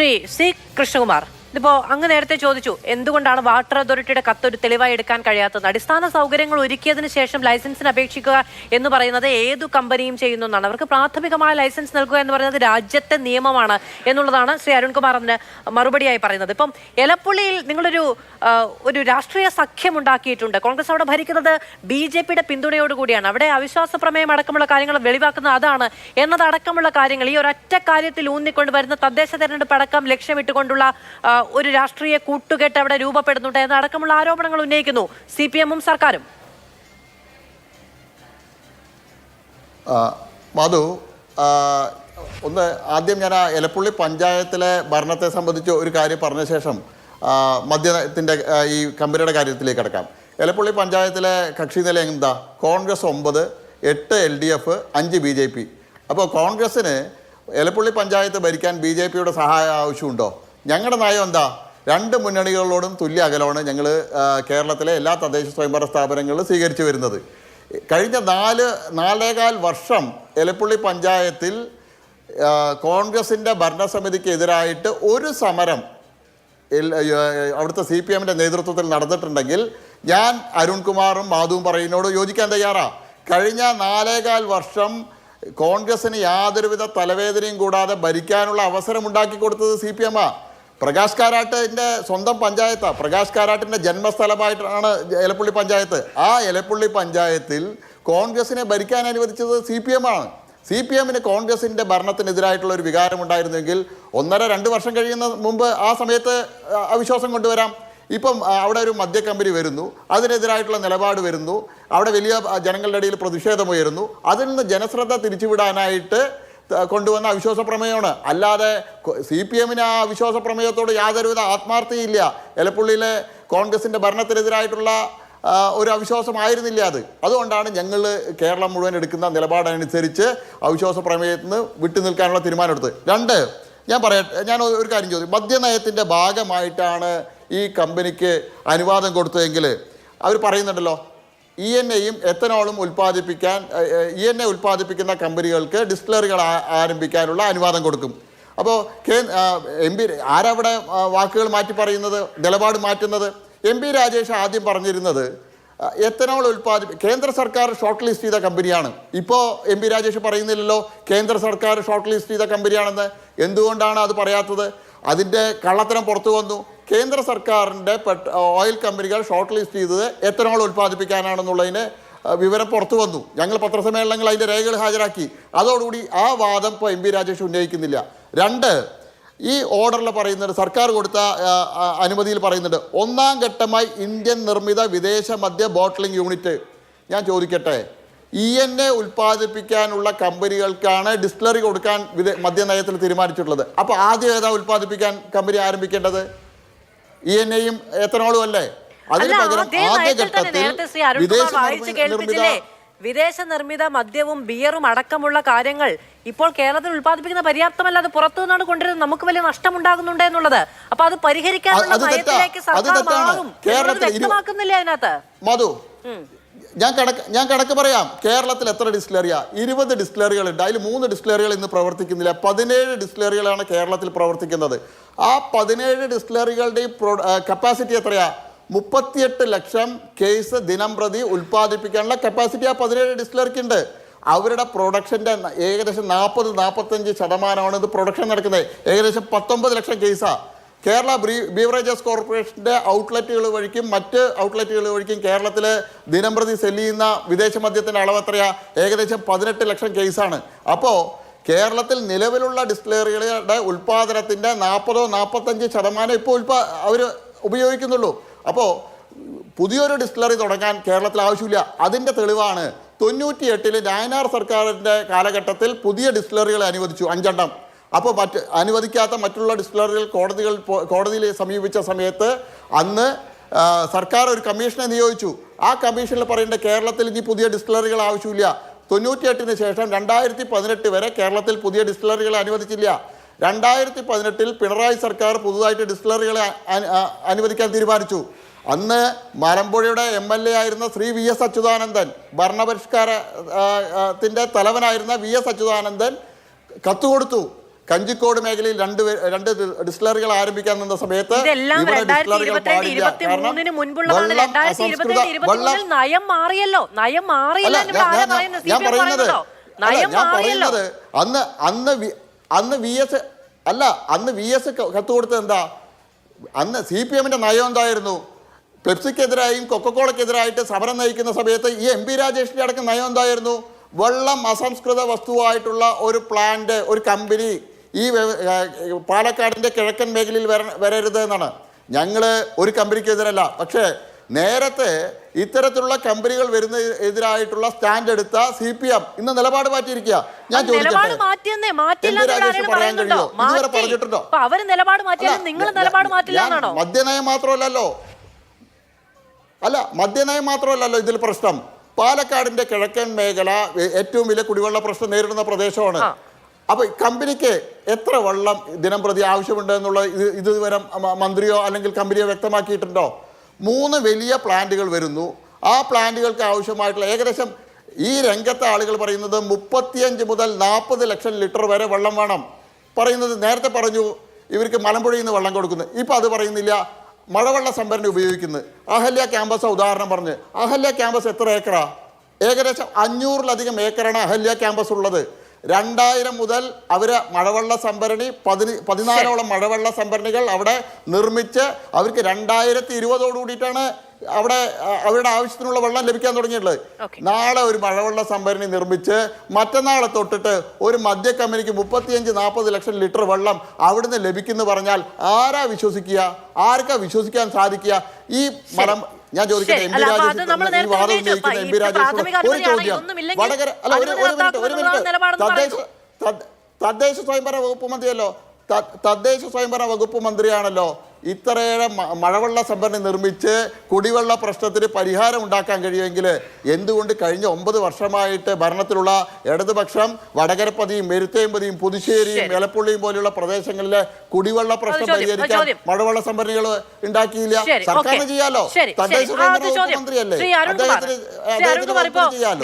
ശ്രീ കൃഷ്ണകുമാർ, ഇതിപ്പോ അങ്ങ് നേരത്തെ ചോദിച്ചു എന്തുകൊണ്ടാണ് വാട്ടർ അതോറിറ്റിയുടെ കത്ത് ഒരു തെളിവായി എടുക്കാൻ കഴിയാത്തത്. അടിസ്ഥാന സൗകര്യങ്ങൾ ഒരുക്കിയതിനു ശേഷം ലൈസൻസിന് അപേക്ഷിക്കുക എന്ന് പറയുന്നത് ഏതു കമ്പനിയും ചെയ്യുന്ന ഒന്നാണ്. അവർക്ക് പ്രാഥമികമായ ലൈസൻസ് നൽകുക എന്ന് പറയുന്നത് രാജ്യത്തെ നിയമമാണ് എന്നുള്ളതാണ് ശ്രീ അരുൺകുമാർ അതിന് മറുപടിയായി പറയുന്നത്. ഇപ്പം എലപ്പുള്ളിയിൽ നിങ്ങളൊരു രാഷ്ട്രീയ സഖ്യം ഉണ്ടാക്കിയിട്ടുണ്ട്. കോൺഗ്രസ് അവിടെ ഭരിക്കുന്നത് BJPയുടെ പിന്തുണയോടുകൂടിയാണ്. അവിടെ അവിശ്വാസ പ്രമേയം അടക്കമുള്ള കാര്യങ്ങൾ വെളിവാക്കുന്നത് അതാണ് എന്നതടക്കമുള്ള കാര്യങ്ങൾ ഈ ഒരൊറ്റ കാര്യത്തിൽ ഊന്നിക്കൊണ്ട് വരുന്ന തദ്ദേശ തെരഞ്ഞെടുപ്പ് അടക്കം ലക്ഷ്യമിട്ടുകൊണ്ടുള്ള ഒരു രാഷ്ട്രീയ കൂട്ടുകെട്ട് അവിടെ രൂപപ്പെടുന്നുണ്ട് എന്നടക്കമുള്ള ആരോപണങ്ങൾ ഉന്നയിക്കുന്നു CPM-ഉം സർക്കാരും. മധു, ഒന്ന് ആദ്യം ഞാൻ ആ എലപ്പുള്ളി പഞ്ചായത്തിലെ ഭരണത്തെ സംബന്ധിച്ച് ഒരു കാര്യം പറഞ്ഞ ശേഷം മദ്യത്തിൻ്റെ ഈ കമ്പനിയുടെ കാര്യത്തിലേക്ക് കിടക്കാം. എലപ്പുള്ളി പഞ്ചായത്തിലെ കക്ഷി നില എന്താ? Congress 9, 8 LDF, 5 BJP. അപ്പോൾ കോൺഗ്രസ്സിന് എലപ്പുള്ളി പഞ്ചായത്ത് ഭരിക്കാൻ BJPയുടെ സഹായം ആവശ്യമുണ്ടോ? ഞങ്ങളുടെ നയം എന്താ? രണ്ട് മുന്നണികളോടും തുല്യ അകലമാണ് ഞങ്ങൾ കേരളത്തിലെ എല്ലാ തദ്ദേശ സ്വയംഭരണ സ്ഥാപനങ്ങളിലും സ്വീകരിച്ചു വരുന്നത്. കഴിഞ്ഞ 4.25 വർഷം എലപ്പുള്ളി പഞ്ചായത്തിൽ കോൺഗ്രസിൻ്റെ ഭരണസമിതിക്കെതിരായിട്ട് ഒരു സമരം അവിടുത്തെ CPM-ൻ്റെ നേതൃത്വത്തിൽ നടന്നിട്ടുണ്ടെങ്കിൽ ഞാൻ അരുൺകുമാറും മാധുവും പറയുന്നതോട് യോജിക്കാൻ തയ്യാറാണ്. കഴിഞ്ഞ 4.25 വർഷം കോൺഗ്രസിന് യാതൊരുവിധ തലവേദനയും കൂടാതെ ഭരിക്കാനുള്ള അവസരം ഉണ്ടാക്കി കൊടുത്തത് CPM-ആണ്. പ്രകാശ് കാരാട്ടിൻ്റെ സ്വന്തം പഞ്ചായത്താണ്. പ്രകാശ് കാരാട്ടിൻ്റെ ജന്മസ്ഥലമായിട്ടാണ് എലപ്പുള്ളി പഞ്ചായത്ത്. ആ എലപ്പുള്ളി പഞ്ചായത്തിൽ കോൺഗ്രസിനെ ഭരിക്കാൻ അനുവദിച്ചത് CPM-ആണ്. CPM-ന് കോൺഗ്രസിൻ്റെ ഭരണത്തിനെതിരായിട്ടുള്ള ഒരു വികാരമുണ്ടായിരുന്നെങ്കിൽ 1.5-2 വർഷം കഴിയുന്ന മുമ്പ് ആ സമയത്ത് അവിശ്വാസം കൊണ്ടുവരാം. ഇപ്പം അവിടെ ഒരു മദ്യ കമ്പനി വരുന്നു, അതിനെതിരായിട്ടുള്ള നിലപാട് വരുന്നു, അവിടെ വലിയ ജനങ്ങളുടെ ഇടയിൽ പ്രതിഷേധമുയരുന്നു. അതിൽ നിന്ന് ജനശ്രദ്ധ തിരിച്ചുവിടാനായിട്ട് കൊണ്ടുവന്ന അവിശ്വാസ പ്രമേയമാണ്. അല്ലാതെ CPM-ന് ആ അവിശ്വാസ പ്രമേയത്തോട് യാതൊരുവിധ ആത്മാർത്ഥതയില്ല. എലപ്പുള്ളിയിലെ കോൺഗ്രസിൻ്റെ ഭരണത്തിനെതിരായിട്ടുള്ള ഒരു അവിശ്വാസമായിരുന്നില്ല അത്. അതുകൊണ്ടാണ് ഞങ്ങൾ കേരളം മുഴുവൻ എടുക്കുന്ന നിലപാടനുസരിച്ച് അവിശ്വാസ പ്രമേയത്തിൽ നിന്ന് വിട്ടുനിൽക്കാനുള്ള തീരുമാനമെടുത്തത്. 2, ഞാൻ ഒരു കാര്യം ചോദിക്കും. മദ്യനയത്തിൻ്റെ ഭാഗമായിട്ടാണ് ഈ കമ്പനിക്ക് അനുവാദം കൊടുത്തതെങ്കിൽ അവർ പറയുന്നുണ്ടല്ലോ ENA-യും എത്തനോളും ENA ഉൽപ്പാദിപ്പിക്കുന്ന കമ്പനികൾക്ക് ഡിസ്റ്റിലറികൾ ആരംഭിക്കാനുള്ള അനുവാദം കൊടുക്കും. അപ്പോൾ MP ആരവിടെ വാക്കുകൾ മാറ്റി പറയുന്നത്, നിലപാട് മാറ്റുന്നത്? MP രാജേഷ് ആദ്യം പറഞ്ഞിരുന്നത് എത്തനോൾ കേന്ദ്ര സർക്കാർ ഷോർട്ട് ലിസ്റ്റ് ചെയ്ത കമ്പനിയാണ്. ഇപ്പോൾ MP രാജേഷ് പറയുന്നില്ലല്ലോ കേന്ദ്ര സർക്കാർ ഷോർട്ട് ലിസ്റ്റ് ചെയ്ത കമ്പനിയാണെന്ന്. എന്തുകൊണ്ടാണ് അത് പറയാത്തത്? അതിൻ്റെ കള്ളത്തരം പുറത്തു വന്നു. കേന്ദ്ര സർക്കാരിൻ്റെ ഓയിൽ കമ്പനികൾ ഷോർട്ട് ലിസ്റ്റ് ചെയ്തത് എത്തനോൾ ഉൽപ്പാദിപ്പിക്കാനാണെന്നുള്ളതിന് വിവരം പുറത്തു വന്നു. ഞങ്ങൾ പത്രസമ്മേളനങ്ങൾ അതിൻ്റെ രേഖകൾ ഹാജരാക്കി. അതോടുകൂടി ആ വാദം ഇപ്പോൾ MP രാജേഷ് ഉന്നയിക്കുന്നില്ല. 2, ഈ ഓർഡറിൽ പറയുന്നുണ്ട്, സർക്കാർ കൊടുത്ത അനുമതിയിൽ പറയുന്നുണ്ട് 1ാം ഘട്ടമായി ഇന്ത്യൻ നിർമ്മിത വിദേശ മദ്യ ബോട്ട്ലിംഗ് യൂണിറ്റ്. ഞാൻ ചോദിക്കട്ടെ, ENA ഉൽപ്പാദിപ്പിക്കാനുള്ള കമ്പനികൾക്കാണ് ഡിസ്റ്റിലറി കൊടുക്കാൻ മദ്യനയത്തിൽ തീരുമാനിച്ചിട്ടുള്ളത്. അപ്പോൾ ആദ്യം ഏതാ ഉൽപ്പാദിപ്പിക്കാൻ കമ്പനി ആരംഭിക്കേണ്ടത്? ENA-യും എത്തനോളും അല്ലേ? അതിന് പകരം ആദ്യ ഘട്ടത്തിൽ വിദേശ നിർമ്മിത മദ്യവും ബിയറും അടക്കമുള്ള കാര്യങ്ങൾ ഇപ്പോൾ കേരളത്തിൽ ഉൽപ്പാദിപ്പിക്കുന്ന പര്യാപ്തമല്ല, അത് പുറത്തു നിന്നാണ് കൊണ്ടുവരുന്നത്, നമുക്ക് വലിയ നഷ്ടമുണ്ടാകുന്നുണ്ട് എന്നുള്ളത്. അപ്പൊ അത് പരിഹരിക്കാനുള്ള നയത്തിലേക്ക് സർക്കാർ മാറും വ്യക്തമാക്കുന്നില്ല അതിനകത്ത്. മധു, ഞാൻ കണക്ക് പറയാം. കേരളത്തിൽ എത്ര ഡിസ്റ്റിലറിയാ? 20 ഡിസ്റ്റിലറികളുണ്ട്. അതിൽ 3 ഡിസ്റ്റിലറികൾ ഇന്ന് പ്രവർത്തിക്കുന്നില്ല. 17 ഡിസ്റ്റിലറികളാണ് കേരളത്തിൽ പ്രവർത്തിക്കുന്നത്. ആ 17 ഡിസ്റ്റിലറികളുടെയും കപ്പാസിറ്റി എത്രയാ? 38 ലക്ഷം കേസ് ദിനം പ്രതി ഉൽപ്പാദിപ്പിക്കാനുള്ള കപ്പാസിറ്റി ആ 17 ഡിസ്റ്റിലറിക്കുണ്ട്. അവരുടെ പ്രൊഡക്ഷൻ്റെ ഏകദേശം 40-45% ഇത് പ്രൊഡക്ഷൻ നടക്കുന്നത്. ഏകദേശം 19 ലക്ഷം കേസാണ്. കേരള ബീവറേജസ് കോർപ്പറേഷൻ്റെ ഔട്ട്ലെറ്റുകൾ വഴിക്കും മറ്റ് ഔട്ട്ലെറ്റുകൾ വഴിക്കും കേരളത്തിൽ ദിനം പ്രതി സെല്ല് ചെയ്യുന്ന വിദേശ മദ്യത്തിൻ്റെ അളവ് എത്രയാണ്? ഏകദേശം 18 ലക്ഷം കേസാണ്. അപ്പോൾ കേരളത്തിൽ നിലവിലുള്ള ഡിസ്റ്റിലറികളുടെ ഉൽപ്പാദനത്തിൻ്റെ 40-45% ഇപ്പോൾ അവർ ഉപയോഗിക്കുന്നുള്ളൂ. അപ്പോൾ പുതിയൊരു ഡിസ്റ്റിലറി തുടങ്ങാൻ കേരളത്തിൽ ആവശ്യമില്ല. അതിൻ്റെ തെളിവാണ് 98-ൽ നയനാർ സർക്കാരിൻ്റെ കാലഘട്ടത്തിൽ പുതിയ ഡിസ്റ്റിലറികളെ അനുവദിച്ചു 5 എണ്ണം. അപ്പോൾ അനുവദിക്കാത്ത മറ്റുള്ള ഡിസ്റ്റിലറികൾ കോടതിയിൽ സമീപിച്ച സമയത്ത് അന്ന് സർക്കാർ ഒരു കമ്മീഷനെ നിയോഗിച്ചു. ആ കമ്മീഷനിൽ പറയേണ്ട കേരളത്തിൽ ഇനി പുതിയ ഡിസ്റ്റിലറികൾ ആവശ്യമില്ല. 98-ന് ശേഷം 2018 വരെ കേരളത്തിൽ പുതിയ ഡിസ്റ്റിലറികളെ അനുവദിച്ചില്ല. 2018-ൽ പിണറായി സർക്കാർ പുതുതായിട്ട് ഡിസ്റ്റിലറികളെ അനുവദിക്കാൻ തീരുമാനിച്ചു. അന്ന് മലമ്പുഴയുടെ MLA ആയിരുന്ന ശ്രീ VS അച്യുതാനന്ദൻ, ഭരണപരിഷ്കാരത്തിൻ്റെ തലവനായിരുന്ന VS അച്യുതാനന്ദൻ കത്ത് കൊടുത്തു. കഞ്ചിക്കോട് മേഖലയിൽ രണ്ട് ഡിസ്റ്റിലറികൾ ആരംഭിക്കാൻ നിന്ന സമയത്ത് ഇതെല്ലാം 2022-2023 മുൻപുള്ളതാണ്. 2022-2023 നയം മാറിയല്ലോ. നയം മാറിയില്ല. ഞാൻ പറയുന്നത് അന്ന് വി എസ് കത്ത് കൊടുത്തത് എന്താ? അന്ന് CPM-ന്റെ നയം എന്തായിരുന്നു? പെപ്സിക്കെതിരായും കൊക്കക്കോളക്കെതിരായിട്ട് സമരം നയിക്കുന്ന സമയത്ത് ഈ MP രാജേഷിന്റെ അടക്കം നയം എന്തായിരുന്നു? വെള്ളം അസംസ്കൃത വസ്തുവായിട്ടുള്ള ഒരു പ്ലാന്റ്, ഒരു കമ്പനി ഈ പാലക്കാടിൻ്റെ കിഴക്കൻ മേഖലയിൽ വരരുത് എന്നാണ്. ഞങ്ങൾ ഒരു കമ്പനിക്കെതിരല്ല, പക്ഷേ നേരത്തെ ഇത്തരത്തിലുള്ള കമ്പനികൾ വരുന്നതിനെതിരായിട്ടുള്ള സ്റ്റാൻഡ് എടുത്ത CPM ഇന്ന് നിലപാട് മാറ്റിയിരിക്കുക. ഞാൻ ചോദിക്കട്ടെ, ഇതുവരെ പറഞ്ഞിട്ടുണ്ടോ? മദ്യനയം മാത്രമല്ലല്ലോ ഇതിൽ പ്രശ്നം. പാലക്കാടിന്റെ കിഴക്കൻ മേഖല ഏറ്റവും വലിയ കുടിവെള്ള പ്രശ്നം നേരിടുന്ന പ്രദേശമാണ്. അപ്പൊ കമ്പനിക്ക് എത്ര വെള്ളം ദിനം പ്രതി ആവശ്യമുണ്ട് എന്നുള്ള ഇതുവരെ മന്ത്രിയോ അല്ലെങ്കിൽ കമ്പനിയോ വ്യക്തമാക്കിയിട്ടുണ്ടോ? 3 വലിയ പ്ലാന്റുകൾ വരുന്നു. ആ പ്ലാന്റുകൾക്ക് ആവശ്യമായിട്ടുള്ള ഏകദേശം ഈ രംഗത്തെ ആളുകൾ പറയുന്നത് 35 മുതൽ 40 ലക്ഷം ലിറ്റർ വരെ വെള്ളം വേണം പറയുന്നത്. നേരത്തെ പറഞ്ഞു ഇവർക്ക് മലമ്പുഴയിൽ നിന്ന് വെള്ളം കൊടുക്കുന്നു. ഇപ്പം അത് പറയുന്നില്ല. മഴവെള്ള സംഭരണി ഉപയോഗിക്കുന്നത്. അഹല്യ ക്യാമ്പസ് ഉദാഹരണം പറഞ്ഞ്, അഹല്യ ക്യാമ്പസ് എത്ര ഏക്കറാ? ഏകദേശം 500-ലധികം ഏക്കറാണ് അഹല്യ ക്യാമ്പസ് ഉള്ളത്. 2000 മുതൽ അവർ മഴവെള്ള സംഭരണി 14ഓളം മഴവെള്ള സംഭരണികൾ അവിടെ നിർമ്മിച്ച് അവർക്ക് 2020 കൂടിയിട്ടാണ് അവിടെ അവരുടെ ആവശ്യത്തിനുള്ള വെള്ളം ലഭിക്കാൻ തുടങ്ങിയിട്ടുള്ളത്. നാളെ ഒരു മഴവെള്ള സംഭരണി നിർമ്മിച്ച് മറ്റന്നാളെ തൊട്ടിട്ട് ഒരു മദ്യ കമ്പനിക്ക് 35-40 ലക്ഷം ലിറ്റർ വെള്ളം അവിടുന്ന് ലഭിക്കുന്നു പറഞ്ഞാൽ ആരാ വിശ്വസിക്കുക? ആർക്കാ വിശ്വസിക്കാൻ സാധിക്കുക? ഈ മരം ഞാൻ ചോദിക്കട്ടെ, MP രാജേഷ് ഒരു ചോദ്യം. വടകര ഒരു മിനിറ്റ് തദ്ദേശ സ്വയംഭരണ വകുപ്പ് മന്ത്രിയല്ലോ, തദ്ദേശ സ്വയംഭരണ വകുപ്പ് മന്ത്രിയാണല്ലോ. ഇത്രയേറെ മഴവെള്ള സംഭരണി നിർമ്മിച്ച് കുടിവെള്ള പ്രശ്നത്തിന് പരിഹാരം ഉണ്ടാക്കാൻ കഴിയുമെങ്കിൽ എന്തുകൊണ്ട് കഴിഞ്ഞ 9 വർഷമായിട്ട് ഭരണത്തിലുള്ള ഇടതുപക്ഷം വടകരപ്പതിയും മെരുത്തേമ്പതിയും പുതുശ്ശേരിയും എലപ്പുള്ളിയും പോലെയുള്ള പ്രദേശങ്ങളിലെ കുടിവെള്ള പ്രശ്നം പരിഹരിക്കാൻ മഴവെള്ള സംഭരണികൾ ഉണ്ടാക്കിയില്ല? സർക്കാരിന് ചെയ്യാലോ, തദ്ദേശ സ്വയംഭരണ വകുപ്പ് മന്ത്രിയല്ലേ, അദ്ദേഹത്തിന് ചെയ്യാലോ.